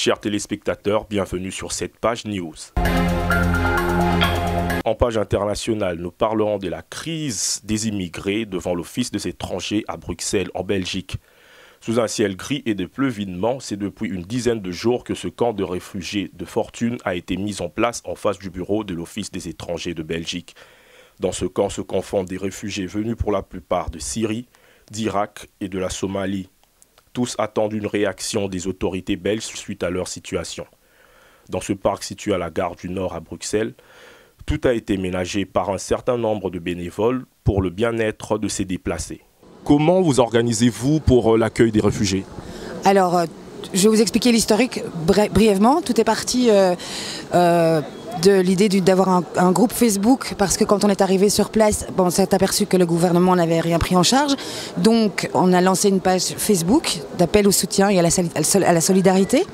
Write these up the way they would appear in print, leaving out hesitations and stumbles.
Chers téléspectateurs, bienvenue sur cette page news. En page internationale, nous parlerons de la crise des immigrés devant l'Office des étrangers à Bruxelles, en Belgique. Sous un ciel gris et de pleuvidements, c'est depuis une dizaine de jours que ce camp de réfugiés de fortune a été mis en place en face du bureau de l'Office des étrangers de Belgique. Dans ce camp se confondent des réfugiés venus pour la plupart de Syrie, d'Irak et de la Somalie. Tous attendent une réaction des autorités belges suite à leur situation. Dans ce parc situé à la gare du Nord à Bruxelles, tout a été ménagé par un certain nombre de bénévoles pour le bien-être de ces déplacés. Comment vous organisez-vous pour l'accueil des réfugiés? Alors, je vais vous expliquer l'historique brièvement. Tout est parti de l'idée d'avoir un groupe Facebook, parce que quand on est arrivé sur place, on s'est aperçu que le gouvernement n'avait rien pris en charge. Donc, on a lancé une page Facebook d'appel au soutien et à la solidarité.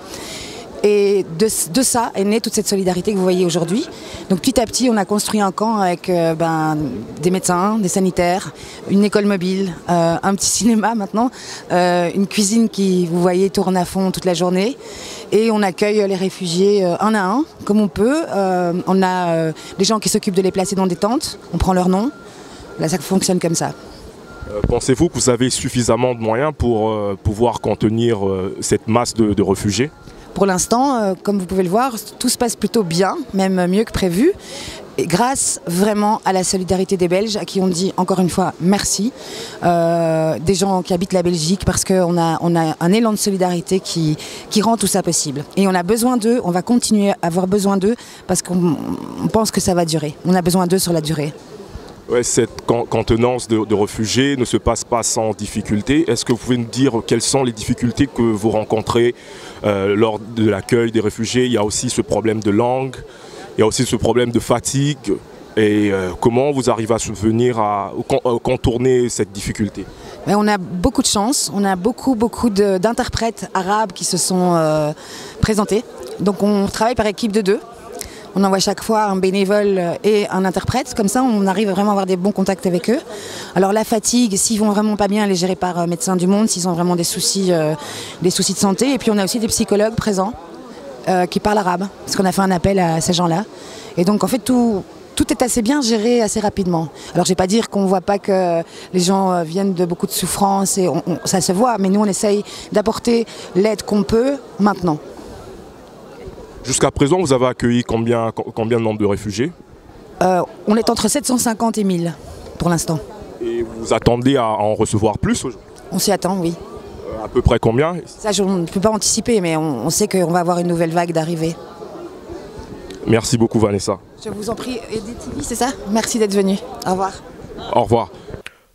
Et de ça est née toute cette solidarité que vous voyez aujourd'hui. Donc petit à petit, on a construit un camp avec des médecins, des sanitaires, une école mobile, un petit cinéma maintenant, une cuisine qui, vous voyez, tourne à fond toute la journée. Et on accueille les réfugiés un à un, comme on peut. On a des gens qui s'occupent de les placer dans des tentes, on prend leur nom. Là, ça fonctionne comme ça. Pensez-vous que vous avez suffisamment de moyens pour pouvoir contenir cette masse de réfugiés ? Pour l'instant, comme vous pouvez le voir, tout se passe plutôt bien, même mieux que prévu. Et grâce vraiment à la solidarité des Belges, à qui on dit encore une fois merci. Des gens qui habitent la Belgique, parce qu'on a un élan de solidarité qui rend tout ça possible. Et on a besoin d'eux, on va continuer à avoir besoin d'eux, parce qu'on pense que ça va durer. On a besoin d'eux sur la durée. Ouais, cette contenance de réfugiés ne se passe pas sans difficulté. Est-ce que vous pouvez nous dire quelles sont les difficultés que vous rencontrez lors de l'accueil des réfugiés? Il y a aussi ce problème de langue, il y a aussi ce problème de fatigue. Et comment vous arrivez à subvenir à contourner cette difficulté? Mais on a beaucoup de chance, on a beaucoup d'interprètes arabes qui se sont présentés. Donc on travaille par équipe de 2. On envoie chaque fois un bénévole et un interprète. Comme ça, on arrive vraiment à avoir des bons contacts avec eux. Alors la fatigue, s'ils vont vraiment pas bien, elle est gérée par Médecins du Monde, s'ils ont vraiment des soucis de santé. Et puis on a aussi des psychologues présents qui parlent arabe, parce qu'on a fait un appel à ces gens-là. Et donc en fait, tout est assez bien géré assez rapidement. Alors je ne vais pas dire qu'on ne voit pas que les gens viennent de beaucoup de souffrance, et ça se voit, mais nous on essaye d'apporter l'aide qu'on peut maintenant. Jusqu'à présent, vous avez accueilli combien de nombre de réfugiés? On est entre 750 et 1000 pour l'instant. Et vous attendez à en recevoir plus? On s'y attend, oui. À peu près combien? Ça, je ne peux pas anticiper, mais on sait qu'on va avoir une nouvelle vague d'arrivée. Merci beaucoup, Vanessa. Je vous en prie. Et DTV, c'est ça? Merci d'être venu. Au revoir. Au revoir.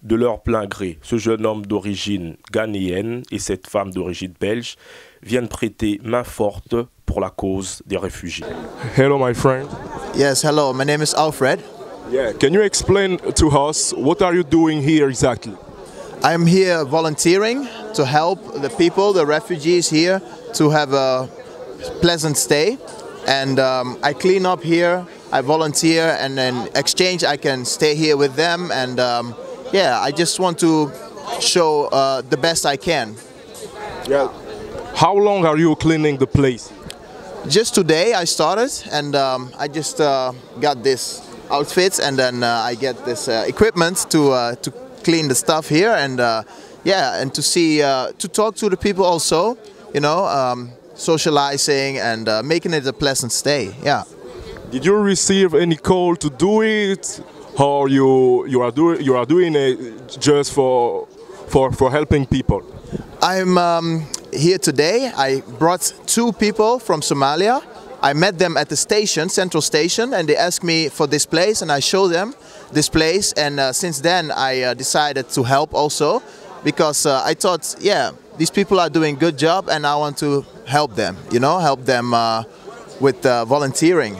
De leur plein gré, ce jeune homme d'origine ghanéenne et cette femme d'origine belge viennent prêter main forte pour la cause des réfugiés. Hello, my friend. Yes, hello. My name is Alfred. Yeah, can you explain to us what are you doing here exactly? I'm here volunteering to help the people, the refugees here, to have a pleasant stay. And I clean up here, I volunteer, and in exchange I can stay here with them. And yeah, I just want to show the best I can. Yeah. How long are you cleaning the place? Just today I started, and I just got this outfit, and then I get this equipment to clean the stuff here, and yeah, and to see, to talk to the people also, you know, socializing and making it a pleasant stay. Yeah. Did you receive any call to do it, or you are doing it just for helping people? I'm here today. I brought 2 people from Somalia. I met them at the station, Central Station, and they asked me for this place, and I showed them this place. And since then, I decided to help also, because I thought, yeah, these people are doing a good job, and I want to help them. You know, help them with volunteering.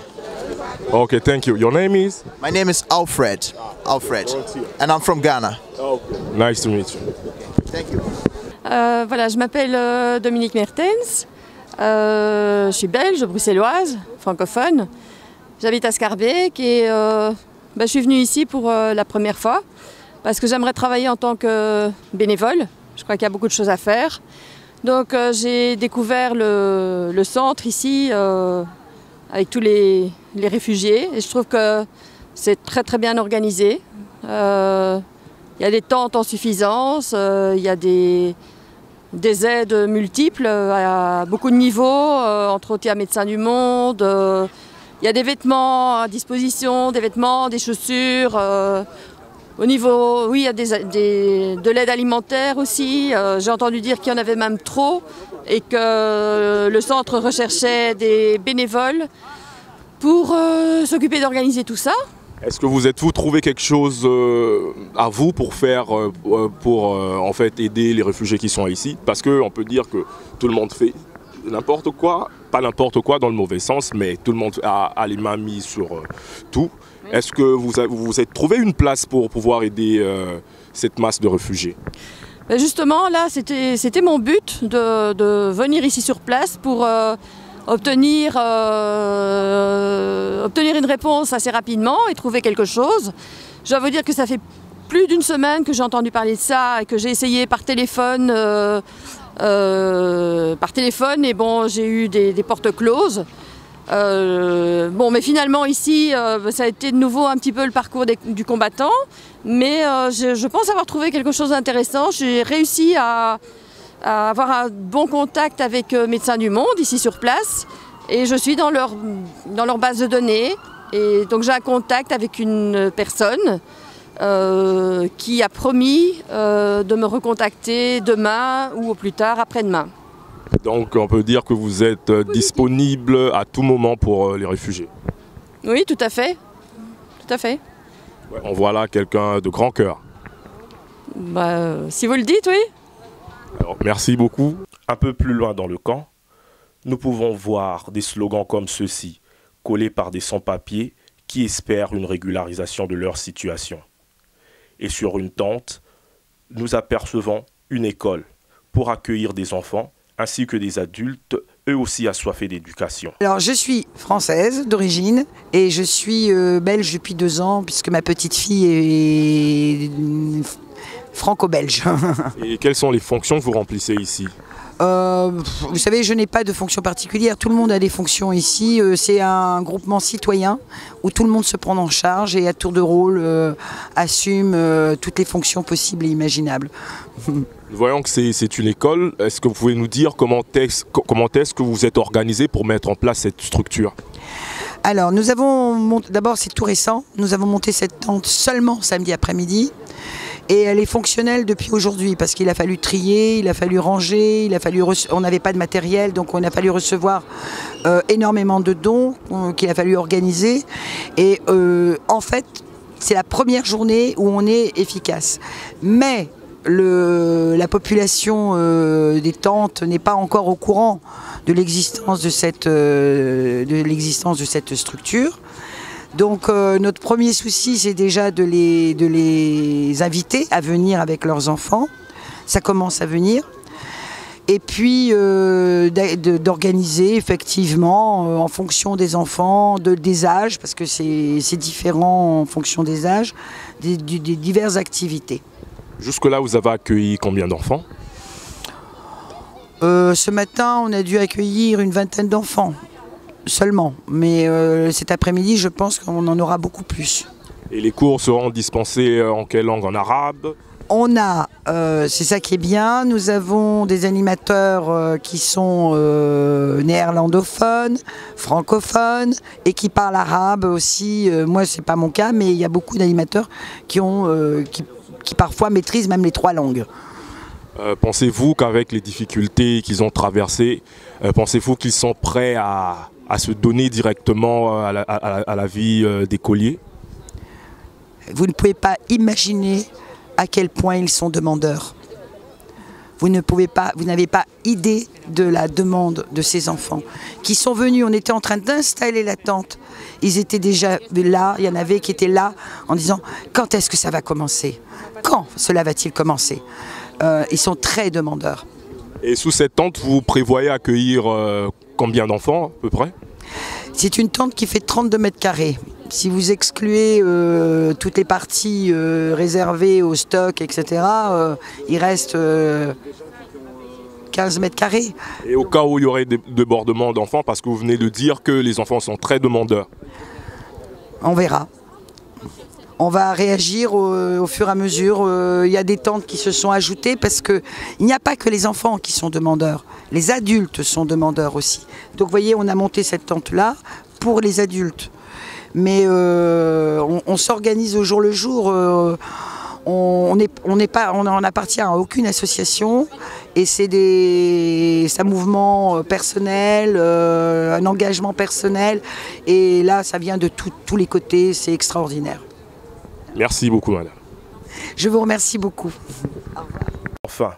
Okay, thank you. Your name is? My name is Alfred. Alfred, and I'm from Ghana. Okay. Nice to meet you. Thank you. Voilà, je m'appelle Dominique Mertens, je suis belge, bruxelloise, francophone. J'habite à Schaerbeek et je suis venue ici pour la première fois parce que j'aimerais travailler en tant que bénévole. Je crois qu'il y a beaucoup de choses à faire. Donc j'ai découvert le centre ici avec tous les réfugiés et je trouve que c'est très très bien organisé. Il y a des tentes en suffisance, il y a des aides multiples à beaucoup de niveaux, entre autres il y a Médecins du Monde, il y a des vêtements à disposition, des vêtements, des chaussures. Au niveau, oui, il y a de l'aide alimentaire aussi. J'ai entendu dire qu'il y en avait même trop et que le centre recherchait des bénévoles pour s'occuper d'organiser tout ça. Est-ce que vous trouvé quelque chose à vous pour faire, en fait aider les réfugiés qui sont ici? Parce qu'on peut dire que tout le monde fait n'importe quoi, pas n'importe quoi dans le mauvais sens, mais tout le monde a les mains mises sur tout. Oui. Est-ce que vous êtes trouvé une place pour pouvoir aider cette masse de réfugiés? Ben justement, là, c'était mon but de venir ici sur place pour obtenir une réponse assez rapidement et trouver quelque chose. Je dois vous dire que ça fait plus d'une semaine que j'ai entendu parler de ça et que j'ai essayé par téléphone et bon, j'ai eu des portes closes. Bon, mais finalement ici, ça a été de nouveau un petit peu le parcours du combattant, mais je pense avoir trouvé quelque chose d'intéressant. J'ai réussi à avoir un bon contact avec Médecins du Monde ici sur place et je suis dans leur base de données et donc j'ai un contact avec une personne qui a promis de me recontacter demain ou au plus tard après-demain. Donc on peut dire que vous êtes disponible à tout moment pour les réfugiés. Oui, tout à fait. Tout à fait. Ouais, on voit là quelqu'un de grand cœur. Bah, si vous le dites, oui. Alors, merci beaucoup. Un peu plus loin dans le camp, nous pouvons voir des slogans comme ceux-ci, collés par des sans-papiers qui espèrent une régularisation de leur situation. Et sur une tente, nous apercevons une école pour accueillir des enfants ainsi que des adultes, eux aussi assoiffés d'éducation. Alors je suis française d'origine et je suis belge depuis 2 ans puisque ma petite fille est franco-belge. Et quelles sont les fonctions que vous remplissez ici ? Vous savez, je n'ai pas de fonction particulière, tout le monde a des fonctions ici, c'est un groupement citoyen où tout le monde se prend en charge et à tour de rôle assume toutes les fonctions possibles et imaginables. Nous voyons que c'est une école, est-ce que vous pouvez nous dire comment est-ce que vous êtes organisé pour mettre en place cette structure ? Alors, d'abord c'est tout récent, nous avons monté cette tente seulement samedi après-midi. Et elle est fonctionnelle depuis aujourd'hui parce qu'il a fallu trier, il a fallu ranger, on n'avait pas de matériel, donc on a fallu recevoir énormément de dons qu'il a fallu organiser. Et en fait, c'est la première journée où on est efficace. Mais la population des tentes n'est pas encore au courant de l'existence de cette structure. Donc notre premier souci, c'est déjà de les inviter à venir avec leurs enfants. Ça commence à venir. Et puis d'organiser effectivement en fonction des enfants, des âges, parce que c'est différent en fonction des âges, des diverses activités. Jusque-là, vous avez accueilli combien d'enfants ? Ce matin, on a dû accueillir une 20aine d'enfants. Seulement, mais cet après-midi, je pense qu'on en aura beaucoup plus. Et les cours seront dispensés en quelle langue? En arabe? On a, c'est ça qui est bien, nous avons des animateurs qui sont néerlandophones, francophones et qui parlent arabe aussi. Moi, c'est pas mon cas, mais il y a beaucoup d'animateurs qui parfois maîtrisent même les 3 langues. Pensez-vous qu'avec les difficultés qu'ils ont traversées, pensez-vous qu'ils sont prêts à se donner directement à la vie d'écolier? Vous ne pouvez pas imaginer à quel point ils sont demandeurs. Vous n'avez pas idée de la demande de ces enfants qui sont venus. On était en train d'installer la tente. Ils étaient déjà là, il y en avait qui étaient là en disant « Quand est-ce que ça va commencer? Quand cela va-t-il commencer ?» Ils sont très demandeurs. Et sous cette tente, vous prévoyez accueillir combien d'enfants à peu près? C'est une tente qui fait 32 mètres carrés. Si vous excluez toutes les parties réservées au stock, etc., il reste 15 mètres carrés. Et au cas où il y aurait des débordements d'enfants, parce que vous venez de dire que les enfants sont très demandeurs. On verra. On va réagir au fur et à mesure. Il y a des tentes qui se sont ajoutées parce qu'il n'y a pas que les enfants qui sont demandeurs. Les adultes sont demandeurs aussi. Donc vous voyez, on a monté cette tente-là pour les adultes. Mais on s'organise au jour le jour. On n'en appartient à aucune association. Et c'est un mouvement personnel, un engagement personnel. Et là, ça vient de tous les côtés. C'est extraordinaire. Merci beaucoup, madame. Je vous remercie beaucoup. Enfin,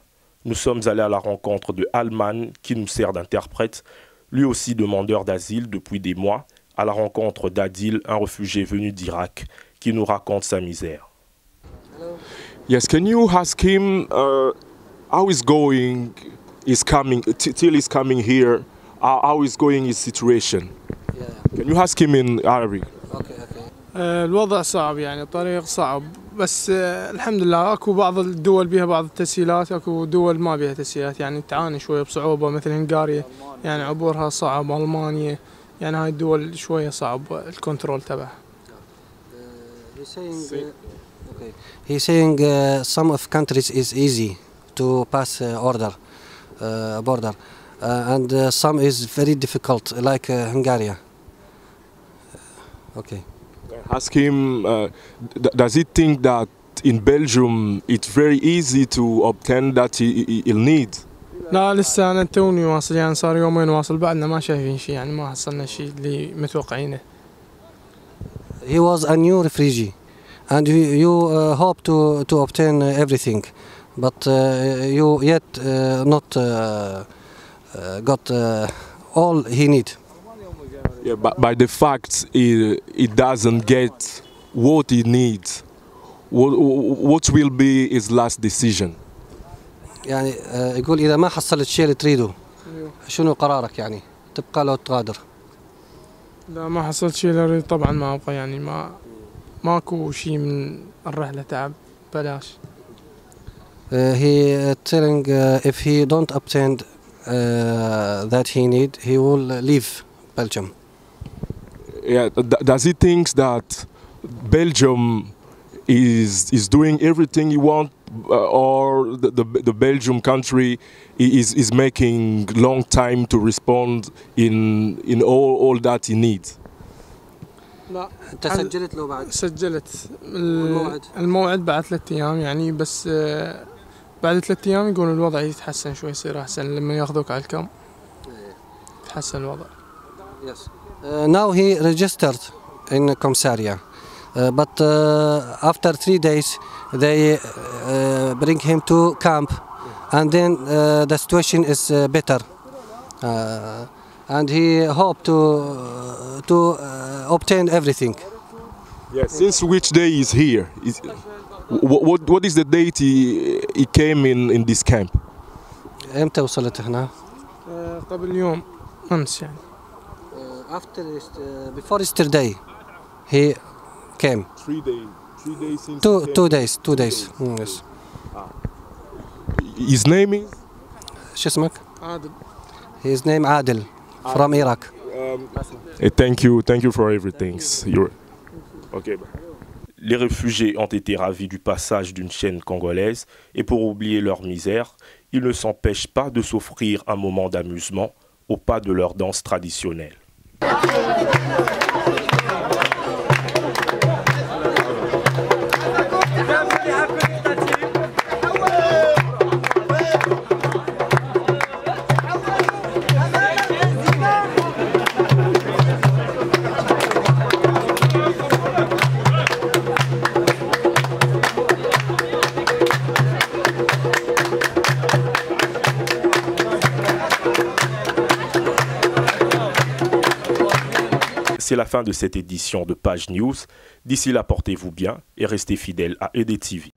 nous sommes allés à la rencontre de Alman, qui nous sert d'interprète, lui aussi demandeur d'asile depuis des mois, à la rencontre d'Adil, un réfugié venu d'Irak, qui nous raconte sa misère. Yes, can you ask him how is going, is coming, till he's coming here, how is going his situation? Can you ask him in Arabic? الوضع صعب يعني الطريق صعب بس الحمد لله اكو بعض الدول بها بعض التسهيلات اكو دول ما بها تسهيلات يعني تعاني شويه بصعوبه مثل هنغاريا يعني عبورها صعب المانيا يعني هاي الدول شويه صعب الكنترول تبعها. He's saying some of countries is easy to pass border and some is very difficult like Hungary. Okay. Ask him, does he think that in Belgium it's very easy to obtain that he'll need? لا لسه انا توني واصل يعني صار يومين واصل بعدنا ما شايفين شيء يعني ما حصلنا شيء اللي متوقعينه. He was a new refugee and you hope to obtain everything but you yet not got all he need. Yeah, but by the fact he doesn't get what he needs, what will be his last decision? يعني يقول إذا ما حصلت الشيء اللي تريده شنو قرارك يعني تبقى لو تغادر؟ لا ما حصلت شيء اللي أريد طبعا ما أبقى يعني ماكو شيء من الرحلة تعب بلاش. He telling if he don't obtain that he need he will leave Belgium. Yeah, does he think that Belgium is doing everything he wants, or the Belgium country is making long time to respond in all that he needs? لا أنت سجلت له بعد؟ سجلت الموعد بعد 3 أيام يعني بس بعد 3 أيام يقولون الوضع يتحسن شوي يصير أحسن لما ياخذوك على الكم يتحسن الوضع. Yes. Now he registered in Commissariat, but after 3 days they bring him to camp, and then the situation is better, and he hope to obtain everything. Yeah. Since which day is here? What is the date he came in this camp? إمتى وصلت هنا؟ قبل يوم أمس يعني. Before yesterday, he came. 3 days. 3 days since. 2 days. 2 days. Yes. His name is? شو اسمك? عادل. His name Adil, from Iraq. Thank you for everything. Okay. Les réfugiés ont été ravis du passage d'une chaîne congolaise et pour oublier leur misère, ils ne s'empêchent pas de s'offrir un moment d'amusement au pas de leur danse traditionnelle. C'est la fin de cette édition de Page News. D'ici là, portez-vous bien et restez fidèles à EDTV.